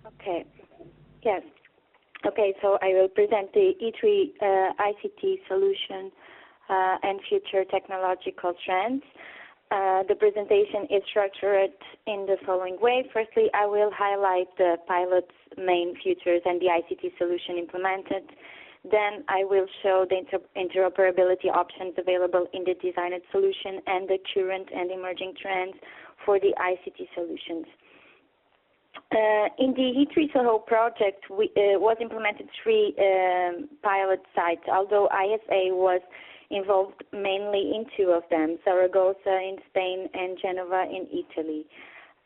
Okay. Yes. Okay, so I will present the E3 ICT solution and future technological trends. The presentation is structured in the following way. Firstly, I will highlight the pilot's main features and the ICT solution implemented. Then I will show the interoperability options available in the designed solution and the current and emerging trends for the ICT solutions. In the E3SoHo project, was implemented 3 pilot sites, although ISA was involved mainly in 2 of them, Zaragoza in Spain and Genova in Italy.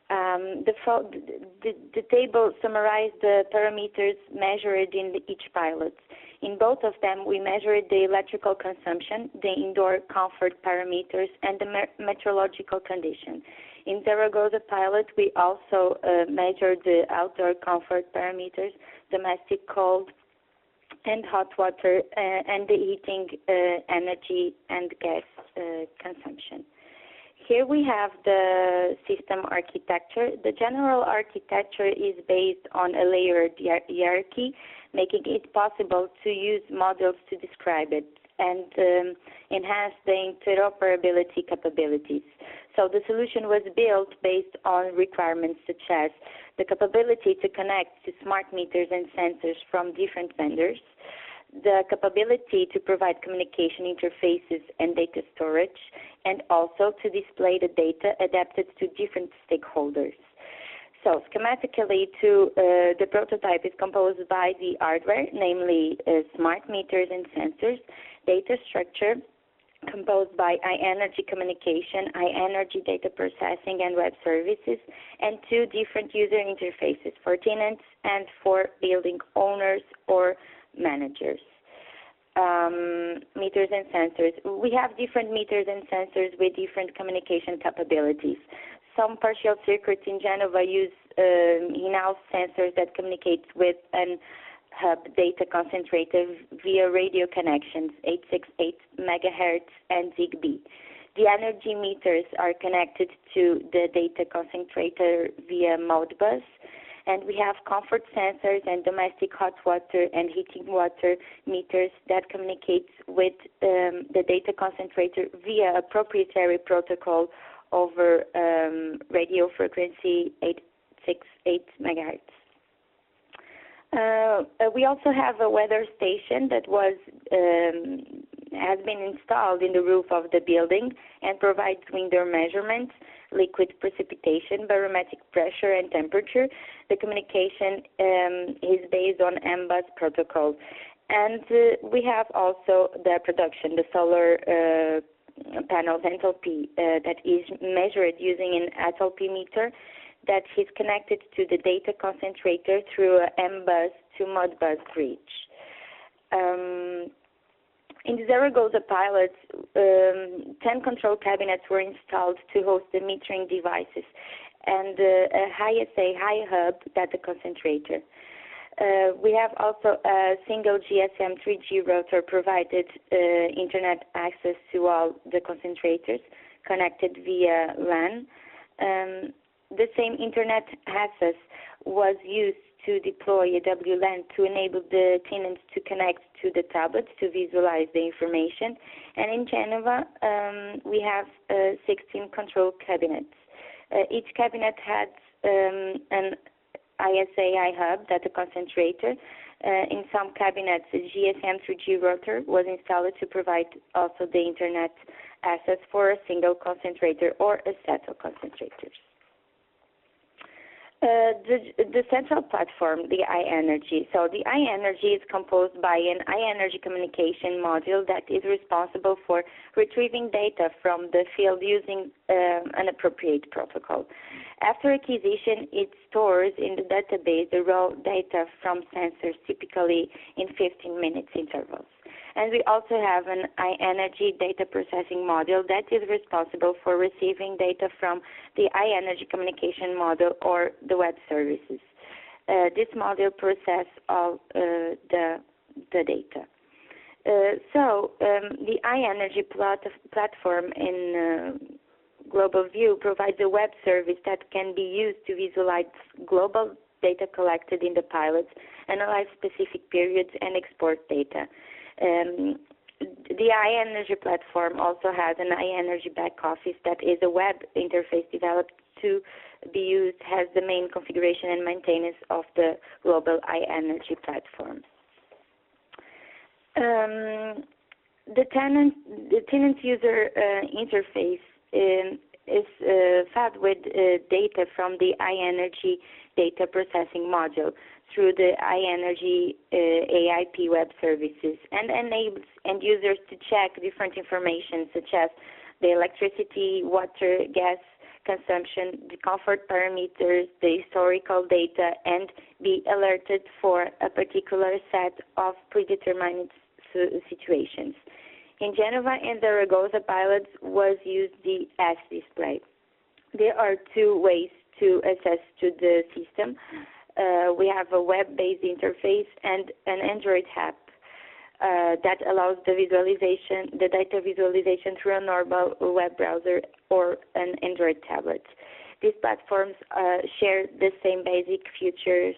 The table summarized the parameters measured in each pilot. In both of them, we measured the electrical consumption, the indoor comfort parameters, and the meteorological condition. In Zaragoza pilot, we also measured the outdoor comfort parameters, domestic cold and hot water, and the heating energy and gas consumption. Here we have the system architecture. The general architecture is based on a layered hierarchy, making it possible to use modules to describe it and enhance the interoperability capabilities. So the solution was built based on requirements such as the capability to connect to smart meters and sensors from different vendors, the capability to provide communication interfaces and data storage, and also to display the data adapted to different stakeholders. So schematically, the prototype is composed by the hardware, namely smart meters and sensors, data structure, composed by IEnergy communication, IEnergy data processing and web services, and 2 different user interfaces for tenants and for building owners or managers. Meters and sensors. We have different meters and sensors with different communication capabilities. Some partial circuits in Genova use in-house sensors that communicate with an hub data concentrator via radio connections, 868 MHz and Zigbee. The energy meters are connected to the data concentrator via Modbus, and we have comfort sensors and domestic hot water and heating water meters that communicate with the data concentrator via a proprietary protocol over radio frequency 868 MHz. We also have a weather station that has been installed in the roof of the building and provides window measurements, liquid precipitation, barometric pressure, and temperature. The communication is based on MBUS protocol. And we have also the production, the solar panels enthalpy that is measured using an enthalpy meter that is connected to the data concentrator through a MBUS to Modbus bridge. In the Zaragoza pilot, 10 control cabinets were installed to host the metering devices and a high hub data concentrator. We have also a single GSM 3G router provided internet access to all the concentrators connected via LAN. The same internet access was used to deploy a WLAN to enable the tenants to connect to the tablets to visualize the information. And in Genova, we have 16 control cabinets. Each cabinet had an ISA hub data concentrator. In some cabinets, a GSM 3G router was installed to provide also the internet access for a single concentrator or a set of concentrators. The central platform, the IEnergy. So the IEnergy is composed by an IEnergy communication module that is responsible for retrieving data from the field using an appropriate protocol. After acquisition, it stores in the database the raw data from sensors, typically in 15-minute intervals. And we also have an IEnergy data processing module that is responsible for receiving data from the IEnergy communication module or the web services. This module processes all the data. The IEnergy platform in global view provides a web service that can be used to visualize global data collected in the pilots, analyze specific periods, and export data. The IEnergy platform also has an IEnergy back office that is a web interface developed to be used as the main configuration and maintenance of the global IEnergy platform. The tenant user interface is fed with data from the IEnergy data processing module through the IEnergy AIP web services, and enables end users to check different information such as the electricity, water, gas consumption, the comfort parameters, the historical data, and be alerted for a particular set of predetermined situations. In Genova and the Ragosa pilots was used the S display. There are two ways to access to the system. We have a web-based interface and an Android app that allows the data visualization through a normal web browser or an Android tablet. These platforms share the same basic features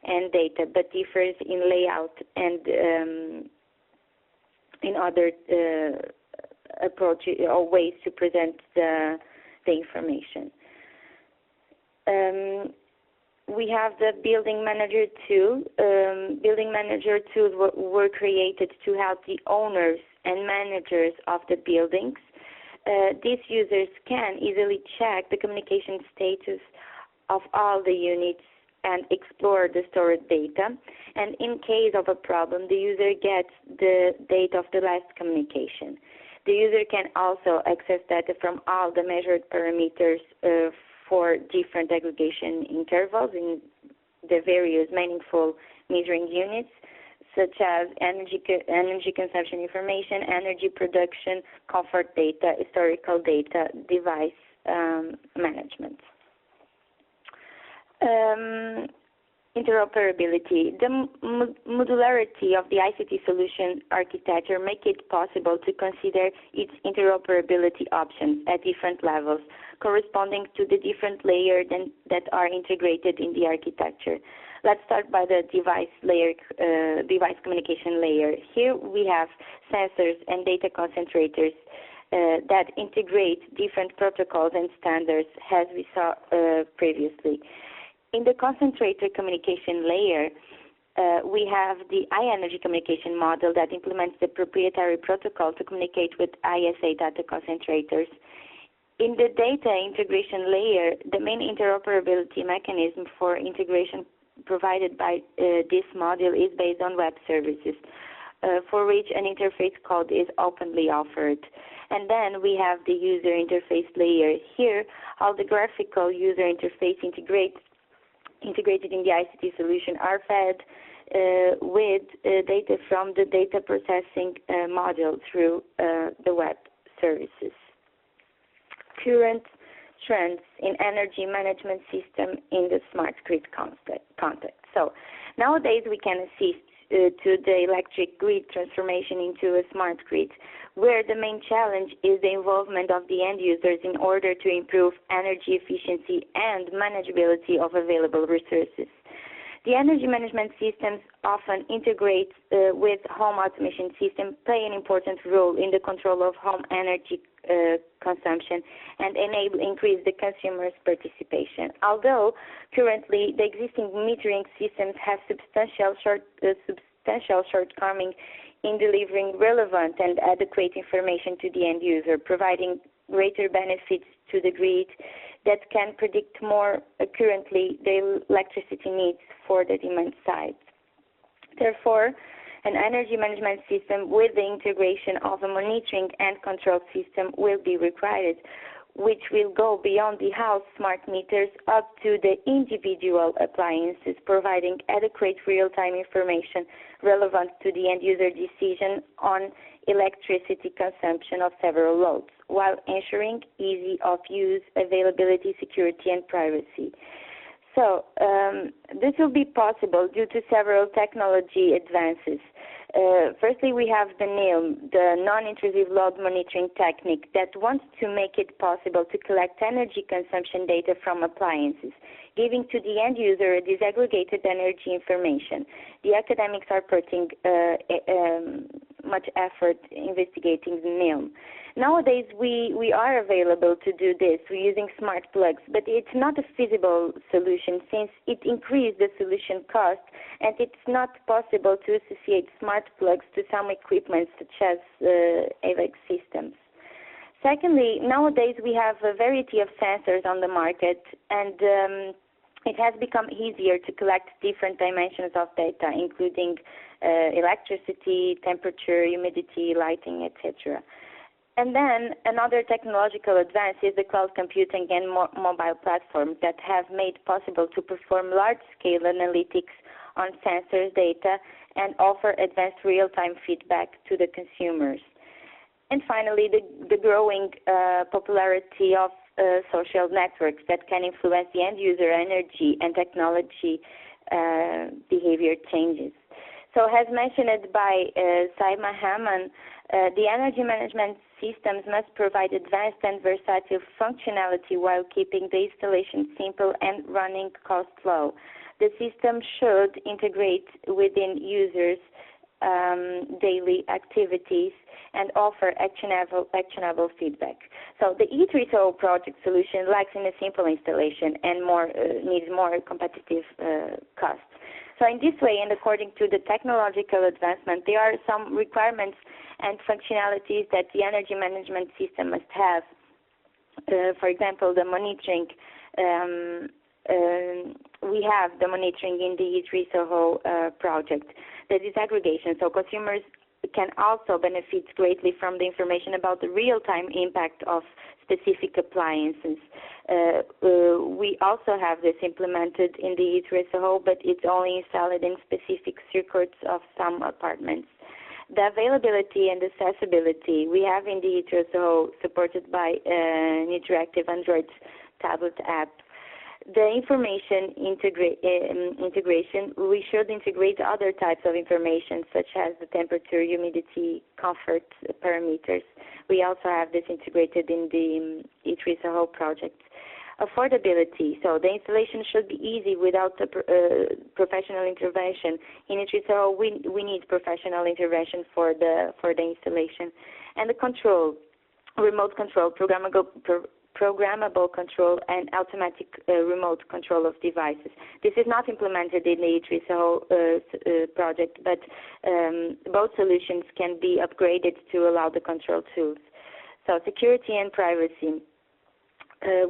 and data, but differs in layout and in other approaches or ways to present the information. We have the Building Manager tool. Building Manager tools were created to help the owners and managers of the buildings. These users can easily check the communication status of all the units and explore the stored data. And in case of a problem, the user gets the date of the last communication. The user can also access data from all the measured parameters for different aggregation intervals in the various meaningful metering units, such as energy consumption information, energy production, comfort data, historical data, device management. Interoperability. The modularity of the ICT solution architecture make it possible to consider its interoperability options at different levels, corresponding to the different layers that are integrated in the architecture. Let's start by the device layer, device communication layer. Here we have sensors and data concentrators that integrate different protocols and standards, as we saw previously. In the concentrator communication layer, we have the IEnergy communication model that implements the proprietary protocol to communicate with ISA data concentrators. In the data integration layer, the main interoperability mechanism for integration provided by this module is based on web services, for which an interface code is openly offered. And then we have the user interface layer. Here, all the graphical user interface integrated in the ICT solution are fed with data from the data processing module through the web services. Current trends in energy management system in the smart grid context. So nowadays we can assist to the electric grid transformation into a smart grid, where the main challenge is the involvement of the end users in order to improve energy efficiency and manageability of available resources. The energy management systems often integrate with home automation systems, play an important role in the control of home energy consumption and increase the consumer's participation. Although currently the existing metering systems have substantial shortcomings in delivering relevant and adequate information to the end user, providing greater benefits to the grid that can predict more accurately the electricity needs for the demand side. Therefore, an energy management system with the integration of a monitoring and control system will be required, which will go beyond the house smart meters up to the individual appliances, providing adequate real-time information relevant to the end-user decision on electricity consumption of several loads, while ensuring ease of use, availability, security, and privacy. So this will be possible due to several technology advances. Firstly, we have the NILM, the non-intrusive load monitoring technique, that wants to make it possible to collect energy consumption data from appliances, giving to the end user a disaggregated energy information. The academics are putting much effort investigating the NILM. Nowadays, we are available to do this. We're using smart plugs, but it's not a feasible solution since it increases the solution cost, and it's not possible to associate smart plugs to some equipment such as AVAC systems. Secondly, nowadays we have a variety of sensors on the market, and it has become easier to collect different dimensions of data, including electricity, temperature, humidity, lighting, etc. And then another technological advance is the cloud computing and mobile platforms that have made possible to perform large-scale analytics on sensors data and offer advanced real-time feedback to the consumers. And finally, the growing popularity of social networks that can influence the end-user energy and technology behavior changes. So as mentioned by Saima Haman, the energy management systems must provide advanced and versatile functionality while keeping the installation simple and running cost low. The system should integrate within users' daily activities and offer actionable feedback. So the E3SoHo project solution lacks in a simple installation and needs more competitive costs. So in this way, and according to the technological advancement, there are some requirements and functionalities that the energy management system must have. For example, the monitoring. We have the monitoring in the E3SoHo project. The disaggregation, so consumers can also benefit greatly from the information about the real-time impact of specific appliances. We also have this implemented in the E3SoHo, but it's only installed in specific circuits of some apartments. The availability and accessibility we have in the E3SoHo, supported by an interactive Android tablet app. The information integration, we should integrate other types of information such as the temperature, humidity, comfort parameters. We also have this integrated in the E3SoHo project. Affordability, so the installation should be easy without professional intervention. In E3SoHo, we need professional intervention for the installation. And the control, remote control, programmable control and automatic remote control of devices. This is not implemented in the E3SoHo project, but both solutions can be upgraded to allow the control tools. So security and privacy.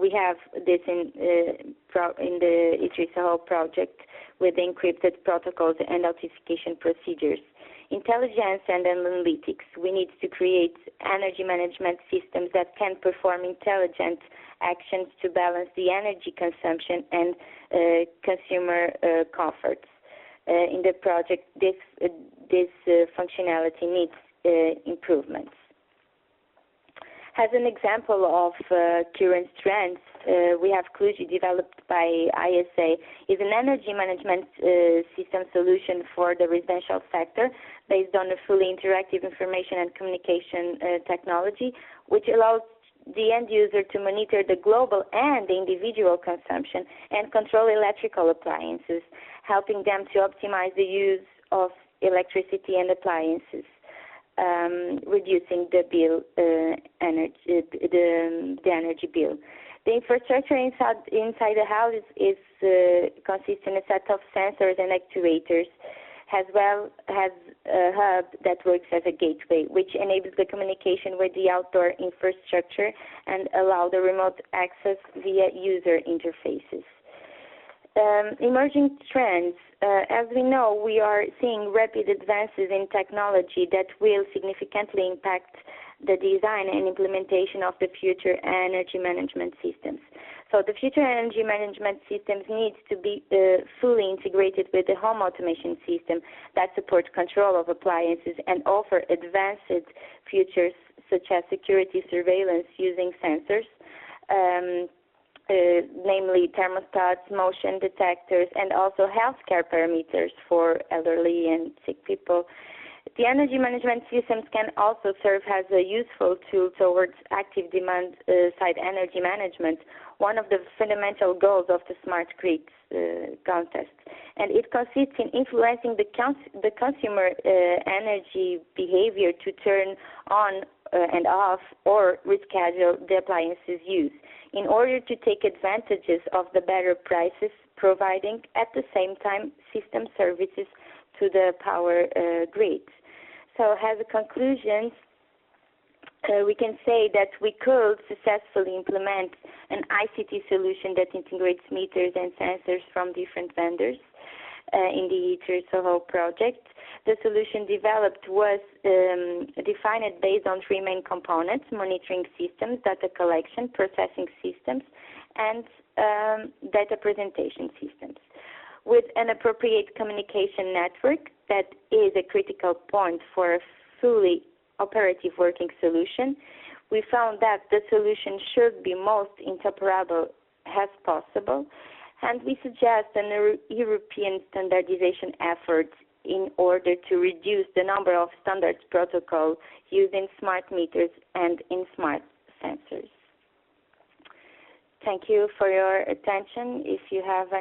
We have this in the E3SoHo project with encrypted protocols and authentication procedures. Intelligence and analytics. We need to create energy management systems that can perform intelligent actions to balance the energy consumption and consumer comforts. In the project, this functionality needs improvements. As an example of current trends, we have Cluj, developed by ISA, is an energy management system solution for the residential sector based on a fully interactive information and communication technology, which allows the end user to monitor the global and the individual consumption and control electrical appliances, helping them to optimize the use of electricity and appliances. Reducing the bill, the energy bill. The infrastructure inside the house consists in a set of sensors and actuators, as well as a hub that works as a gateway, which enables the communication with the outdoor infrastructure and allow the remote access via user interfaces. Emerging trends. As we know, we are seeing rapid advances in technology that will significantly impact the design and implementation of the future energy management systems. So the future energy management systems need to be fully integrated with the home automation system that supports control of appliances and offer advanced features such as security surveillance using sensors, namely thermostats, motion detectors, and also healthcare parameters for elderly and sick people. The energy management systems can also serve as a useful tool towards active demand-side energy management, one of the fundamental goals of the smart grids contest. And it consists in influencing the consumer energy behavior to turn on and off or reschedule the appliances use in order to take advantages of the better prices, providing at the same time system services to the power grid. So as a conclusion, we can say that we could successfully implement an ICT solution that integrates meters and sensors from different vendors in the E3SoHo project. The solution developed was defined based on three main components: monitoring systems, data collection, processing systems, and data presentation systems. With an appropriate communication network that is a critical point for a fully operative working solution, we found that the solution should be most interoperable as possible, and we suggest an European standardization effort in order to reduce the number of standard protocols used in smart meters and in smart sensors. Thank you for your attention. If you have any